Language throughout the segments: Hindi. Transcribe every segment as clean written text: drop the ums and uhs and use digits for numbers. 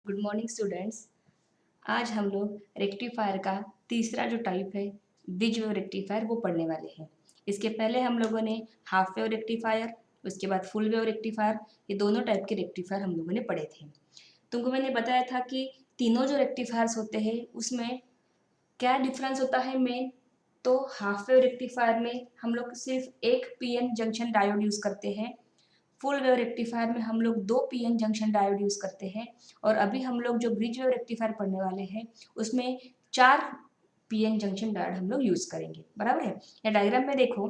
Good morning students. आज हम लोग रेक्टिफायर का तीसरा जो टाइप है ब्रिज वेव रेक्टिफायर वो पढ़ने वाले हैं। इसके पहले हम लोगों ने हाफ वेव रेक्टिफायर, उसके बाद फुल वेव रेक्टिफायर, ये दोनों टाइप के रेक्टिफायर हम लोगों ने पढ़े थे। तुमको मैंने बताया था कि तीनों जो रेक्टिफायर्स होते हैं उसमें क्या डिफरेंस होता है मेन। तो हाफ वेव रेक्टिफायर में हम लोग सिर्फ एक पीएन जंक्शन डायोड यूज़ करते हैं। फुल वेव रेक्टिफायर में हम लोग दो पीएन जंक्शन डायोड यूज़ करते हैं। और अभी हम लोग जो ब्रिज वेव रेक्टिफायर पढ़ने वाले हैं उसमें चार पीएन जंक्शन डायोड हम लोग यूज़ करेंगे, बराबर है। या डायग्राम में देखो,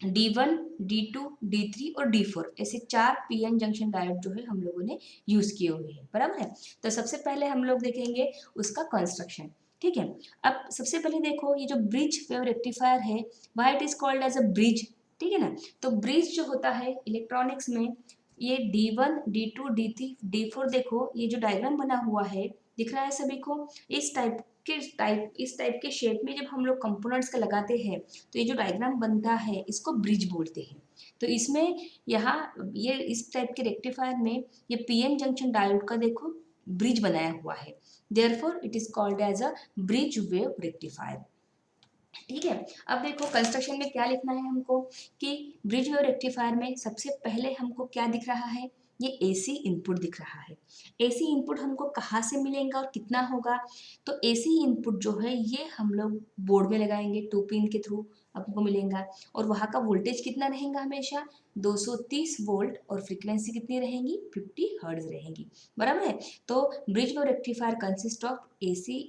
D1, D2, D3 और D4 ऐसे चार पीएन जंक्शन डायोड जो है हम लोगों ने यूज़ किए हुए हैं, बराबर है। तो सबसे पहले हम लोग देखेंगे उसका कंस्ट्रक्शन, ठीक है। अब सबसे पहले देखो, ये जो ब्रिज वेव रेक्टिफायर है why it is called as a bridge, ठीक है ना। तो ब्रिज जो होता है इलेक्ट्रॉनिक्स में, ये D1, D2, D3, D4 देखो, ये जो डायग्राम बना हुआ है दिख रहा है सभी को। इस टाइप के शेप में जब हम लोग कंपोनेंट्स का लगाते हैं तो ये जो डायग्राम बनता है इसको ब्रिज बोलते हैं। तो इसमें यहाँ ये इस टाइप के रेक्टिफायर में ये पीएन जंक्शन डायोड का देखो ब्रिज बनाया हुआ है, therefore it is called as a bridge wave rectifier, ठीक है। अब देखो कंस्ट्रक्शन में क्या लिखना है हमको कि ब्रिज वेव रेक्टिफायर में सबसे पहले हमको क्या दिख रहा है, ये एसी इनपुट दिख रहा है। एसी इनपुट हमको कहाँ से मिलेगा और कितना होगा, तो एसी इनपुट जो है ये हम लोग बोर्ड में लगाएंगे, 2 पिन के थ्रू हमको मिलेगा। और वहाँ का वोल्टेज कितना रहेगा, हमेशा 230 वोल्ट, और फ्रीक्वेंसी कितनी रहेगी, 50 हर्ट्ज रहेगी, बराबर है। तो bridge wave rectifier consist of AC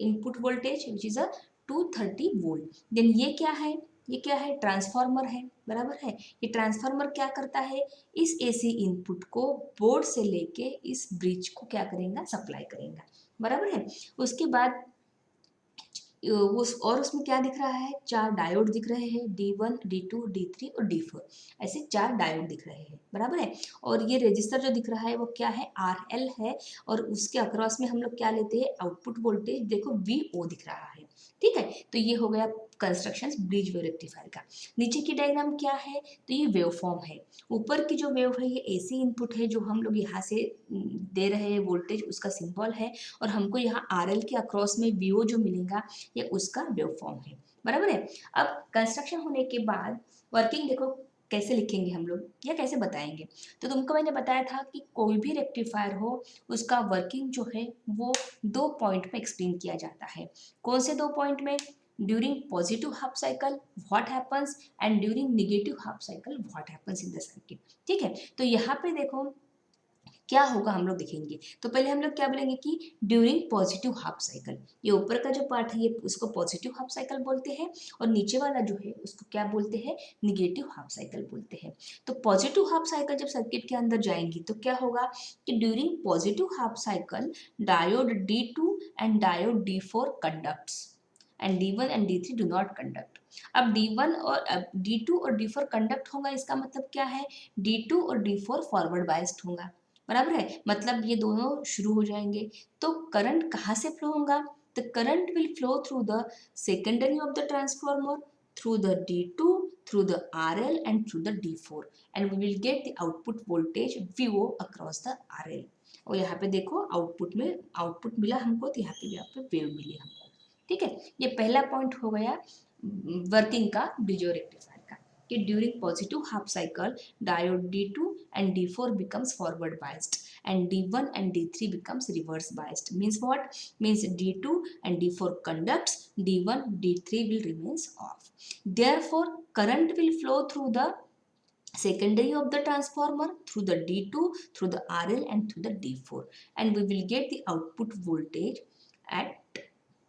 input voltage which is a 230 volt. Then ये क्या है, ये क्या है, ट्रांसफार्मर है, बराबर है। ये ट्रांसफार्मर क्या करता है, इस एसी इनपुट को बोर्ड से लेके इस ब्रिज को क्या करेगा, सप्लाई करेगा, बराबर है। उसके बाद उसमें क्या दिख रहा है, चार डायोड दिख रहे हैं, D1, D2, D3 और D4, ऐसे चार डायोड दिख रहे हैं, बराबर है। और ये रजिस्टर जो दिख रहा है वो क्या है, RL है। और उसके अक्रॉस में हम लोग क्या लेते हैं, आउटपुट वोल्टेज देखो VO दिख रहा है, ठीक है। तो ये हो गया कंस्ट्रक्शन ब्रिज वेव रेक्टिफायर का। नीचे की डायग्राम क्या है, तो ये वेव फॉर्म है। ऊपर की जो वेव है ये एसी इनपुट है जो हम लोग यहाँ से दे रहे हैं वोल्टेज, उसका सिंबल है। और हमको यहाँ RL के अक्रॉस में VO जो मिलेगा ये उसका वेव फॉर्म है, बराबर है। अब कंस्ट्रक्शन होने के बाद वर्किंग देखो कैसे लिखेंगे हम लोग या कैसे बताएंगे। तो तुमको मैंने बताया था कि कोई भी रेक्टिफायर हो उसका वर्किंग जो है वो दो पॉइंट में एक्सप्लेन किया जाता है। कौन से दो पॉइंट में, during positive half cycle what happens and during negative half cycle what happens in the circuit, ठीक है। तो यहाँ पे देखो क्या होगा हम लोग देखेंगे। तो पहले हम लोग क्या बोलेंगे कि ड्यूरिंग पॉजिटिव हाफ साइकिल, ये ऊपर का जो पार्ट है ये उसको पॉजिटिव हाफ साइकिल बोलते हैं, और नीचे वाला जो है उसको क्या बोलते हैं, निगेटिव हाफ साइकिल बोलते हैं। तो पॉजिटिव हाफ साइकिल जब सर्किट के अंदर जाएंगी तो क्या होगा कि during positive half cycle diode D2 and diode D4 conducts and D1 and D3 do not conduct. अब D1 और D2 और D4 कंडक्ट होगा, इसका मतलब क्या है, D2 और D4 फॉरवर्ड बाइस्ड होगा, बराबर है। मतलब ये दोनों शुरू हो जाएंगे। तो करंट कहाँ से फ्लो होगा, the current will flow through the secondary of the transformer, through the D2, through the RL and through the D4, and we will get the output voltage VO across the RL। और यहाँ पे देखो आउटपुट मिला हमको, तो यहाँ पे वेव मिली हमको, ठीक है। ये पहला पॉइंट हो गया वर्किंग का ब्रिज रेक्टिफायर का, कि during positive half cycle diode D2 and D4 becomes forward biased and D1 and D3 becomes reverse biased, means what, means D2 and D4 conducts, D1 D3 will remains off, therefore current will flow through the secondary of the transformer, through the D2, through the RL and through the D4, and we will get the output voltage at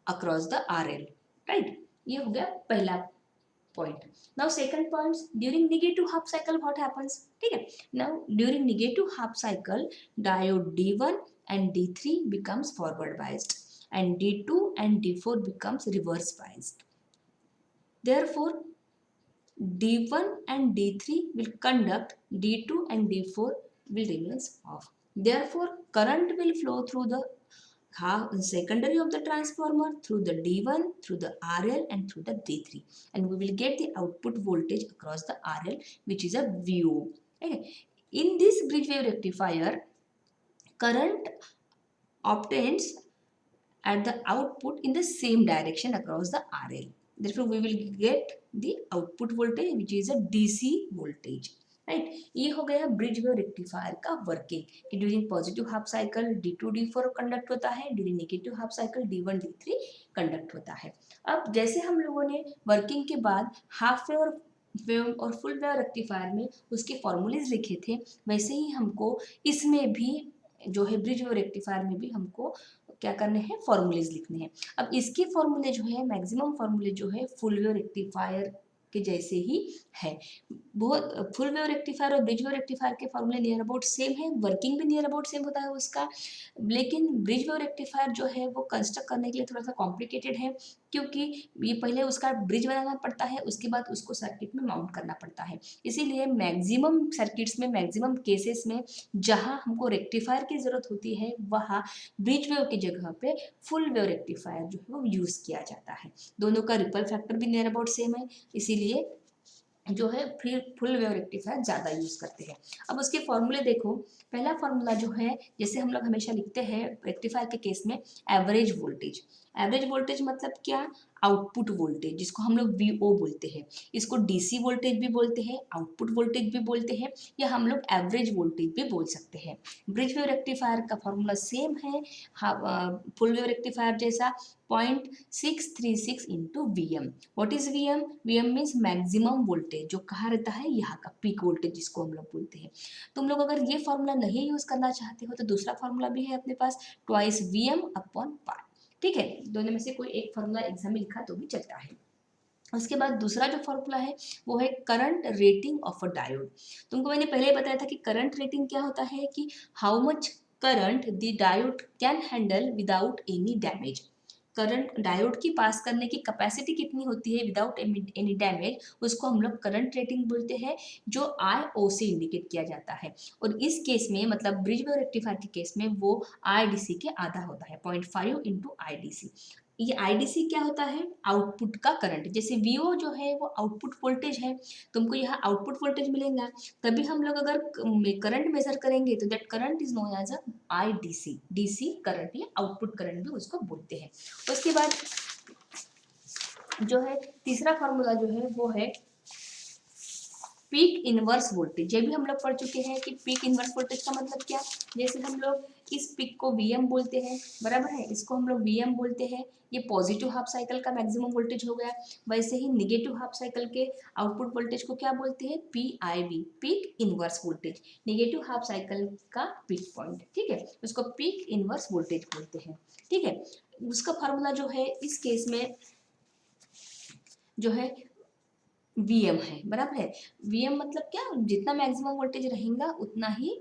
across the RL, right। ये हो गया पहला point। Now second point, during negative half cycle what happens, ठीक है। Now during negative half cycle diode D1 and D3 becomes forward biased and D2 and D4 becomes reverse biased, therefore D1 and D3 will conduct, D2 and D4 will remains off, therefore current will flow through the secondary of the transformer, through the D1, through the RL and through the D3, and we will get the output voltage across the RL which is a VO, okay। In this bridge wave rectifier current obtains at the output in the same direction across the RL. Therefore, we will get the output voltage which is a DC voltage. Right, ये हो गया ब्रिज वेव रेक्टिफायर का वर्किंग कि during positive half cycle D2 D4 conduct होता है, during negative half cycle D1 D3 conduct होता है। अब जैसे हम लोगों ने वर्किंग के बाद हाफ वेव और फुल वेव रेक्टिफायर में उसके फॉर्मूलेज लिखे थे, वैसे ही हमको इसमें भी जो है ब्रिज वेव रेक्टिफायर में भी हमको क्या करने हैं, फॉर्मूलेज लिखने हैं। अब इसके फॉर्मूले जो है, मैक्सिमम फॉर्मूले जो है फुल वेव रेक्टिफायर के जैसे ही है। बहुत फुल वेव रेक्टिफायर और ब्रिज वेव रेक्टिफायर के फॉर्मूले नियर अबाउट सेम है, वर्किंग भी नियर अबाउट सेम होता है उसका। लेकिन ब्रिज वेव रेक्टिफायर जो है वो कंस्ट्रक्ट करने के लिए थोड़ा सा कॉम्प्लिकेटेड है, क्योंकि ये पहले उसका ब्रिज बनाना पड़ता है, उसके बाद उसको सर्किट में माउंट करना पड़ता है। इसीलिए मैक्सिमम सर्किट्स में, मैक्सिमम केसेस में जहाँ हमको रेक्टिफायर की ज़रूरत होती है, वहाँ ब्रिज वेव की जगह पे फुल वेव रेक्टिफायर जो है वो यूज़ किया जाता है। दोनों का रिपल फैक्टर भी नियर अबाउट सेम है, इसीलिए जो है फिर फुल वेव रेक्टिफायर ज़्यादा यूज़ करते हैं। अब उसके फॉर्मूले देखो, पहला फॉर्मूला जो है, जैसे हम लोग हमेशा लिखते हैं रेक्टिफायर के केस में, एवरेज वोल्टेज। एवरेज वोल्टेज मतलब क्या, आउटपुट वोल्टेज, जिसको हम लोग VO बोलते हैं। इसको DC वोल्टेज भी बोलते हैं, आउटपुट वोल्टेज भी बोलते हैं, या हम लोग एवरेज वोल्टेज भी बोल सकते हैं। ब्रिज वेव रेक्टिफायर का फॉर्मूला सेम है फुल वेव रेक्टिफायर जैसा, 0.636 into VM। What is VM? VM means maximum voltage, जो कहा रहता है यहाँ का पीक वोल्टेज जिसको हम लोग बोलते हैं। तुम लोग अगर ये फॉर्मूला नहीं यूज करना चाहते हो तो दूसरा फॉर्मूला भी है अपने पास, ट्वाइस VM अपॉन पाई। ठीक है, दोनों में से कोई एक फॉर्मूला एग्जाम में लिखा तो भी चलता है। उसके बाद दूसरा जो फॉर्मूला है वो है current rating of a diode. तुमको मैंने पहले ही बताया था कि करंट रेटिंग क्या होता है, कि how much current the diode can handle without any damage. Current diode की पास करने की कैपेसिटी कितनी होती है विदाउट एनी डैमेज, उसको हम लोग करंट रेटिंग बोलते हैं, जो IO से इंडिकेट किया जाता है। और इस केस में मतलब ब्रिज वेव रेक्टिफायर के केस में वो IDC के आधा होता है, 0.5 इंटू IDC। ये IDC क्या होता है, आउटपुट का करंट। जैसे VO जो है वो आउटपुट वोल्टेज है, तुमको यहाँ आउटपुट वोल्टेज मिलेगा, तभी हम लोग अगर करंट मेजर करेंगे तो that current is known as a IDC, DC current या आउटपुट करंट भी उसको बोलते हैं। उसके बाद जो है तीसरा फॉर्मूला जो है वो है पीक इनवर्स वोल्टेज। ये भी हम लोग पढ़ चुके हैं कि पीक इनवर्स वोल्टेज का मतलब क्या, जैसे हम लोग इस पीक को VM बोलते हैं, बराबर है, इसको हम लोग VM बोलते हैं, ये पॉजिटिव हाफ साइकिल का मैक्सिमम वोल्टेज हो गया। वैसे ही निगेटिव हाफ साइकिल के आउटपुट वोल्टेज को क्या बोलते हैं, PIV, peak inverse voltage, negative half cycle का पीक पॉइंट। ठीक है, उसको पीक इनवर्स वोल्टेज बोलते हैं। ठीक है, उसका फार्मूला जो है इस केस में जो है VM है, बराबर है। VM मतलब क्या, जितना मैक्सिमम वोल्टेज रहेगा उतना ही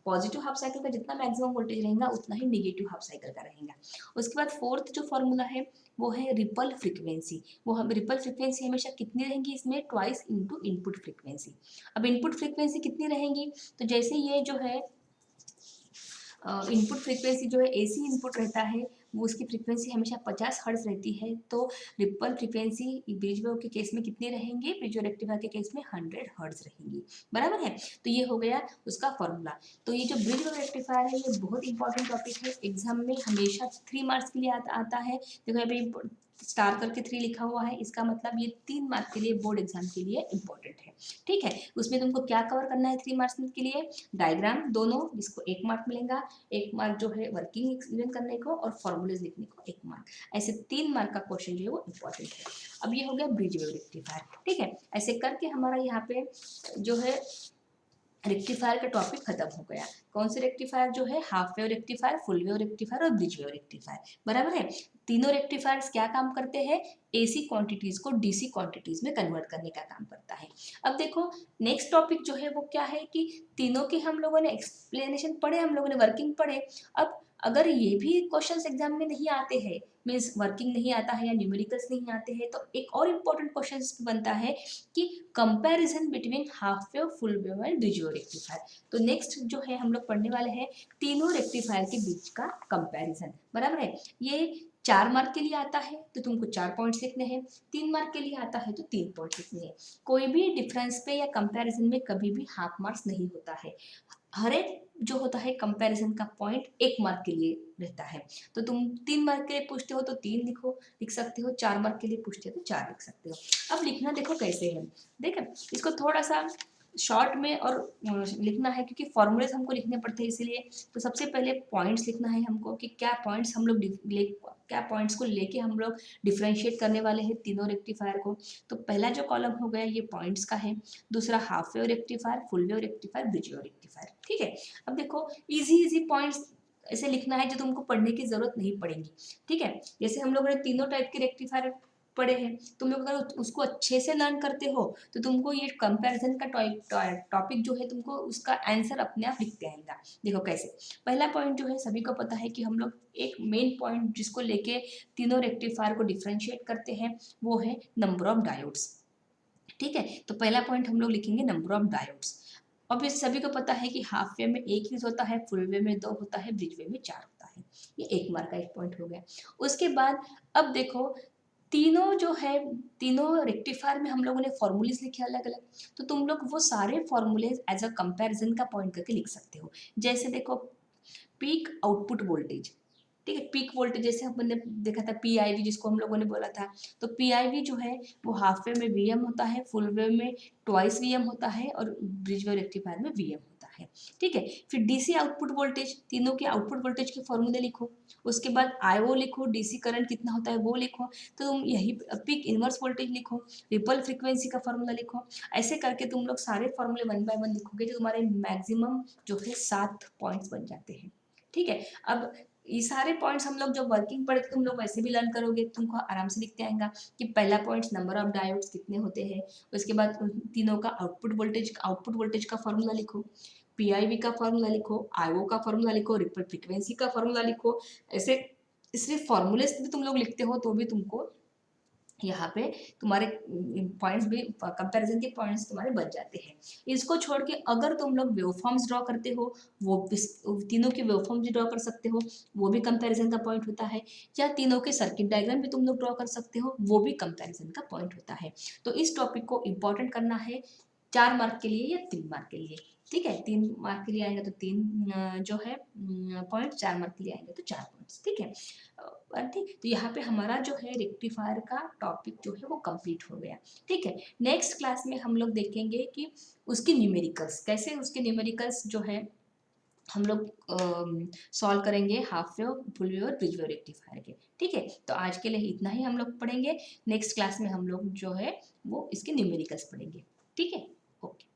पॉजिटिव हाफ साइकिल का, जितना मैक्सिमम वोल्टेज रहेगा उतना ही नेगेटिव हाफ साइकिल का रहेगा। उसके बाद फोर्थ जो फॉर्मूला है वो है रिपल फ्रीक्वेंसी। वो हम रिपल फ्रीक्वेंसी हमेशा कितनी रहेंगी इसमें, ट्वाइस इंटू इनपुट फ्रीक्वेंसी। अब इनपुट फ्रीक्वेंसी कितनी रहेंगी, तो जैसे ये जो है इनपुट फ्रीक्वेंसी जो है AC इनपुट रहता है, वो उसकी फ्रीक्वेंसी हमेशा 50 हर्ट्ज रहती है, तो रिपल फ्रीक्वेंसी ब्रिज वेव के केस में कितनी रहेंगी, ब्रिज वेव रेक्टिफायर के केस में 100 हर्ट्ज रहेंगी, बराबर है। तो ये हो गया उसका फॉर्मूला। तो ये जो ब्रिज वेव रेक्टिफायर है ये बहुत इंपॉर्टेंट टॉपिक है, एग्जाम में हमेशा 3 मार्क्स के लिए आता है। देखो अभी स्टार करके 3 लिखा हुआ है, इसका मतलब ये 3 मार्क्स के लिए बोर्ड एग्जाम के लिए इंपॉर्टेंट है। ठीक है, उसमें तुमको क्या कवर करना है 3 मार्क्स के लिए, डायग्राम दोनों, जिसको 1 मार्क मिलेगा, 1 मार्क जो है वर्किंग एक्सप्लेन करने को, और फॉर्मूलेज लिखने को 1 मार्क। ऐसे 3 मार्क का क्वेश्चन जो है वो इंपॉर्टेंट है। अब ये हो गया ब्रिज वेव रेक्टिफायर। ठीक है, ऐसे करके हमारा यहाँ पे जो है रेक्टिफायर का टॉपिक खत्म हो गया। कौन से रेक्टिफायर जो है, half wave rectifier, full wave rectifier और ब्रिज वेव रेक्टिफायर, बराबर है। तीनों रेक्टिफायर्स क्या काम करते हैं, AC क्वांटिटीज को DC क्वांटिटीज में कन्वर्ट करने का काम करता है। अब देखो नेक्स्ट टॉपिक जो है वो क्या है, कि तीनों की हम लोगों ने एक्सप्लेनेशन पढ़े, हम लोगों ने वर्किंग पढ़े। अब अगर ये भी क्वेश्चंस एग्जाम में नहीं आते हैं, मीन्स वर्किंग नहीं आता है या न्यूमेरिकल्स नहीं आते हैं, तो एक और इम्पोर्टेंट क्वेश्चन बनता है कि comparison between half wave, full wave and bridge wave rectifier. तो नेक्स्ट जो है हम लोग पढ़ने वाले हैं तीनों रेक्टिफायर के बीच का कंपैरिजन, बराबर है। ये 4 मार्क के लिए आता है तो तुमको 4 पॉइंट्स लिखने हैं, 3 मार्क के लिए आता है तो 3 पॉइंट लिखने हैं। कोई भी डिफरेंस पे या कंपैरिजन में कभी भी हाफ मार्क्स नहीं होता है, हर एक जो होता है कंपैरिजन का पॉइंट 1 मार्क के लिए रहता है। तो तुम 3 मार्क के लिए पूछते हो तो 3 लिख सकते हो, 4 मार्क के लिए पूछते हो तो 4 लिख सकते हो। अब लिखना देखो कैसे है, देखें इसको थोड़ा सा शॉर्ट में और लिखना है, क्योंकि फॉर्मूलेज हमको लिखने पड़ते हैं इसीलिए। तो सबसे पहले पॉइंट्स लिखना है हमको कि क्या पॉइंट्स हम लोग क्या पॉइंट्स को लेके हम लोग डिफ्रेंशिएट करने वाले हैं तीनों रेक्टिफायर को। तो पहला जो कॉलम हो गया ये पॉइंट्स का है, दूसरा half wave rectifier, full wave rectifier, bridge wave rectifier. ठीक है, अब देखो इजी इजी पॉइंट्स ऐसे लिखना है जो तुमको पढ़ने की जरूरत नहीं पड़ेगी। ठीक है, जैसे हम लोगों ने तीनों टाइप के रेक्टिफायर पढ़े हैं, तुम लोग अगर उसको अच्छे से लर्न करते हो तो तुमको ये कंपैरिजन का टॉपिक जो है तुमको उसका आंसर अपने आप दिखते आएगा। देखो कैसे, पहला पॉइंट जो है सभी को पता है कि हम लोग एक मेन पॉइंट जिसको लेके तीनों रेक्टिफायर को डिफ्रेंशिएट करते हैं वो है नंबर ऑफ डायोड्स। ठीक है, तो पहला पॉइंट हम लोग लिखेंगे नंबर ऑफ डायोड्स। ऑब्वियस सभी को पता है कि हाफ वेव में एक यूज होता है, फुल वेव में 2 होता है, ब्रिज वेव में 4 होता है। ये 1 मार्क का एक पॉइंट हो गया। उसके बाद अब देखो तीनों जो है, तीनों रेक्टिफायर में हम लोगों ने फॉर्मूलेज लिखे अलग अलग, तो तुम लोग वो सारे फॉर्मूलेज एज अ कंपैरिजन का पॉइंट करके लिख सकते हो। जैसे देखो पीक आउटपुट वोल्टेज, ठीक है, पीक वोल्टेज जैसे हमने देखा था पीआईवी जिसको हम लोगों ने बोला था, तो पीआईवी जो है वो हाफ वेव में वीएम होता है, फुल वेव में ट्वाइस वीएम होता है और ब्रिज वेव रेक्टिफायर में वीएम होता है। ठीक है, फिर डीसी आउटपुट वोल्टेज, तीनों के आउटपुट वोल्टेज के फॉर्मूले लिखो, उसके बाद आईओ लिखो, डीसी करंट कितना होता है वो लिखो, तो तुम यही पीक इनवर्स वोल्टेज लिखो, रिपल फ्रीक्वेंसी का फॉर्मूला लिखो। ऐसे करके तुम लोग सारे फॉर्मूले 1 बाय 1 लिखोगे तो तुम्हारे मैक्सिमम जो है 7 पॉइंट्स बन जाते हैं। ठीक है, अब ये सारे पॉइंट्स हम लोग जब वर्किंग पढ़े तुम लोग वैसे भी लर्न करोगे, तुमको आराम से लिखते आएगा कि पहला पॉइंट्स नंबर ऑफ डायोड्स कितने होते हैं, उसके बाद तीनों का आउटपुट वोल्टेज का फॉर्मूला लिखो, पीआईवी का फॉर्मूला लिखो, आईओ का फॉर्मूला लिखो, रिपल फ्रीक्वेंसी का फॉर्मूला लिखो। ऐसे सिर्फ फॉर्मूले भी तुम लोग लिखते हो तो भी तुमको यहाँ पे तुम्हारे पॉइंट्स भी कंपैरिजन के पॉइंट्स तुम्हारे बच जाते हैं। इसको छोड़ के अगर तुम लोग वेवफॉर्म्स ड्रॉ करते हो, वो तीनों के वेवफॉर्म्स भी ड्रॉ कर सकते हो, वो भी कंपैरिजन का पॉइंट होता है। या तीनों के सर्किट डायग्राम भी तुम लोग ड्रॉ कर सकते हो, वो भी कंपैरिजन का पॉइंट होता है। तो इस टॉपिक को इम्पोर्टेंट करना है 4 मार्क के लिए या 3 मार्क के लिए। ठीक है, 3 मार्क के लिए आएगा तो 3 जो है पॉइंट, 4 मार्क के लिए आएंगे तो 4 पॉइंट्स। ठीक है, ठीक, तो यहाँ पे हमारा जो है रेक्टिफायर का टॉपिक जो है वो कंप्लीट हो गया। ठीक है, नेक्स्ट क्लास में हम लोग देखेंगे कि उसके न्यूमेरिकल्स कैसे, उसके न्यूमेरिकल्स जो है हम लोग सॉल्व करेंगे हाफ वेव, फुल वेव और ब्रिज वेव रेक्टिफायर के। ठीक है, तो आज के लिए इतना ही हम लोग पढ़ेंगे। नेक्स्ट क्लास में हम लोग जो है वो इसके न्यूमेरिकल्स पढ़ेंगे। ठीक है, ओके।